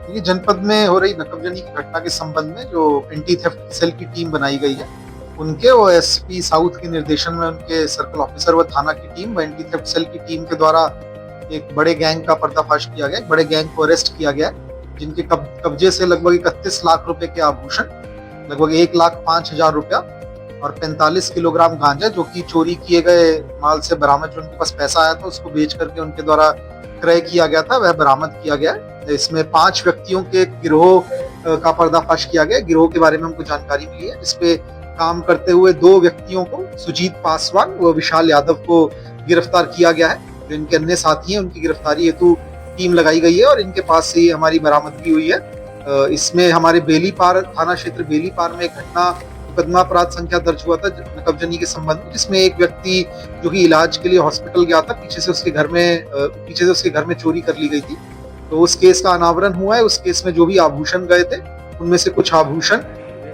देखिए, जनपद में हो रही नकबजनी की घटना के संबंध में जो एंटी थेफ्ट सेल की टीम बनाई गई है, उनके और एसपी साउथ के निर्देशन में उनके सर्कल ऑफिसर व थाना की टीम व एंटी थेफ्ट सेल की टीम के द्वारा एक बड़े गैंग का पर्दाफाश किया गया। एक बड़े गैंग को अरेस्ट किया गया, जिनके कब्जे से लगभग 31 लाख रुपए के आभूषण, लगभग 1,05,000 रुपया और 45 किलोग्राम गांजा, जो कि चोरी किए गए माल से बरामद, जो उनके पास पैसा आया था उसको बेच करके उनके द्वारा क्रय किया गया था, वह बरामद किया गया। इसमें 5 व्यक्तियों के गिरोह का पर्दाफाश किया गया। गिरोह के बारे में हमको जानकारी मिली है, जिसपे काम करते हुए 2 व्यक्तियों को, सुजीत पासवान व विशाल यादव को गिरफ्तार किया गया है। जो इनके अन्य साथी हैं, उनकी गिरफ्तारी हेतु टीम लगाई गई है और इनके पास से हमारी बरामदगी हुई है। इसमें हमारे बेलीपार थाना क्षेत्र बेलीपार में एक घटना मुकदमा अपराध संख्या दर्ज हुआ था नकबजनी के संबंध में, जिसमें एक व्यक्ति जो कि इलाज के लिए हॉस्पिटल गया था, पीछे से उसके घर में चोरी कर ली गई थी। तो उस केस का अनावरण हुआ है। उस केस में जो भी आभूषण गए थे, उनमें से कुछ आभूषण,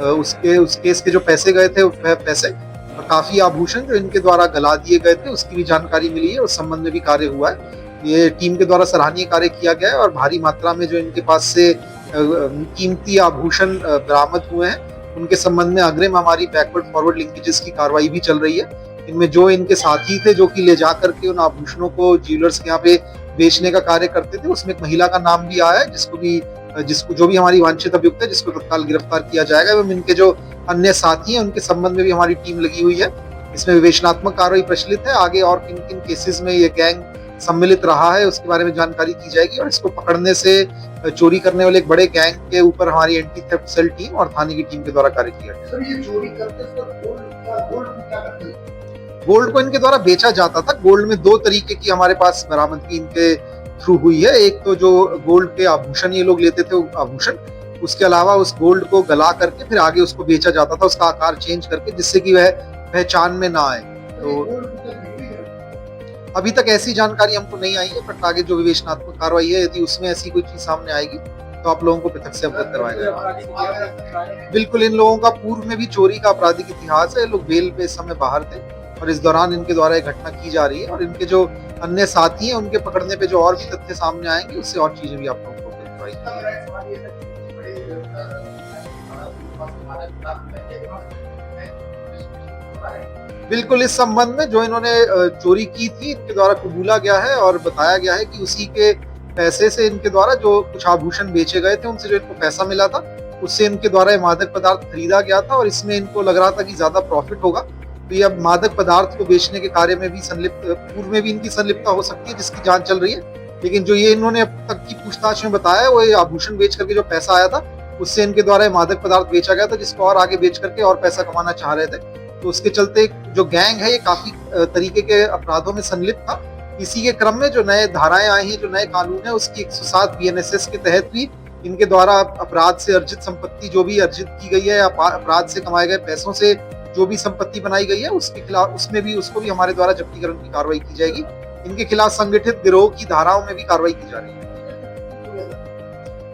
उस केस के जो पैसे गए थे, वह पैसे और काफी आभूषण जो इनके द्वारा गला दिए गए थे, उसकी भी जानकारी मिली है। उस संबंध में भी कार्य हुआ है। ये टीम के द्वारा सराहनीय कार्य किया गया है और भारी मात्रा में जो इनके पास से कीमती आभूषण बरामद हुए हैं, उनके संबंध में अग्रिम हमारी बैकवर्ड फॉरवर्ड लिंकेजेस की कार्रवाई भी चल रही है। इनमें जो इनके साथी थे, जो कि ले जा करके उन आभूषणों को ज्वेलर्स के यहाँ पे बेचने का कार्य करते थे, उसमें एक महिला का नाम भी आया है, जिसको जो भी हमारी वांछित अभियुक्त है, जिसको तत्काल गिरफ्तार किया जाएगा। एवं इनके जो अन्य साथी हैं, उनके संबंध में भी हमारी टीम लगी हुई है। इसमें विवेचनात्मक कार्रवाई प्रचलित है। आगे और किन किन केसेस में ये गैंग सम्मिलित रहा है, उसके बारे में जानकारी की जाएगी और इसको पकड़ने से चोरी करने वाले एक बड़े गैंग के ऊपर हमारी एंटी थेफ्ट सेल टीम और थाने की टीम के द्वारा कार्य किया गया। सर, ये चोरी करते गोल्ड क्या करते हैं? गोल्ड को इनके द्वारा बेचा जाता था। गोल्ड में 2 तरीके की हमारे पास बरामदगी इनके थ्रू हुई है। एक तो जो गोल्ड के आभूषण ये लोग लेते थे, आभूषण, उसके अलावा उस गोल्ड को गला करके फिर आगे उसको बेचा जाता था, उसका आकार चेंज करके, जिससे कि वह पहचान में ना आए। तो अभी तक ऐसी जानकारी हमको नहीं आई है, बट आगे जो विवेचनात्मक कार्रवाई है, यदि उसमें ऐसी कोई चीज सामने आएगी तो आप लोगों को पृथक से अवगत करवाया जाएगा। बिल्कुल, इन लोगों का पूर्व में भी चोरी का आपराधिक इतिहास है। लोग बेल पे इस समय बाहर थे और इस दौरान इनके द्वारा एक घटना की जा रही है और इनके जो अन्य साथी हैं, उनके पकड़ने पे जो और भी तथ्य सामने आएंगे, उससे और चीजें भी आप लोगों को अवगत करवाई। बिल्कुल, इस संबंध में जो इन्होंने चोरी की थी, इनके द्वारा कबूला गया है और बताया गया है कि उसी के पैसे से इनके द्वारा जो कुछ आभूषण बेचे गए थे, उनसे जो इनको पैसा मिला था, उससे इनके द्वारा ये मादक पदार्थ खरीदा गया था और इसमें इनको लग रहा था कि ज्यादा प्रॉफिट होगा। तो ये अब मादक पदार्थ को बेचने के कार्य में भी पूर्व में भी इनकी संलिप्तता हो सकती है, जिसकी जांच चल रही है। लेकिन जो ये इन्होंने अब तक की पूछताछ में बताया, वो ये आभूषण बेच करके जो पैसा आया था, उससे इनके द्वारा मादक पदार्थ बेचा गया था, जिसको और आगे बेच करके और पैसा कमाना चाह रहे थे। तो उसके चलते जो गैंग है, ये काफी तरीके के अपराधों में संलिप्त था। इसी के क्रम में जो नए धाराएं आई हैं, जो नए कानून है, उसकी 107 बीएनएसएस के तहत भी इनके द्वारा अपराध से अर्जित संपत्ति जो भी अर्जित की गई है, अपराध से कमाए गए पैसों से जो भी संपत्ति बनाई गई है, उसके खिलाफ उसको भी हमारे द्वारा जब्तीकरण की कार्रवाई की जाएगी। इनके खिलाफ संगठित गिरोह की धाराओं में भी कार्रवाई की जा रही है।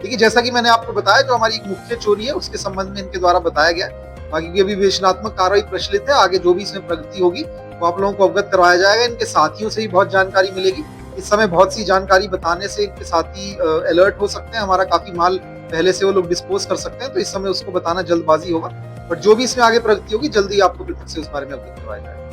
देखिए, जैसा कि मैंने आपको बताया, जो हमारी मुख्य चोरी है, उसके संबंध में इनके द्वारा बताया गया। बाकी भी अभी विवेचनात्मक कार्रवाई प्रचलित है। आगे जो भी इसमें प्रगति होगी, वो आप लोगों को अवगत करवाया जाएगा। इनके साथियों से भी बहुत जानकारी मिलेगी। इस समय बहुत सी जानकारी बताने से इनके साथी अलर्ट हो सकते हैं। हमारा काफी माल पहले से वो लोग डिस्पोज कर सकते हैं, तो इस समय उसको बताना जल्दबाजी होगा। बट जो भी इसमें आगे प्रगति होगी, जल्दी आपको पृथक से उस बारे में अवगत करवाया जाएगा।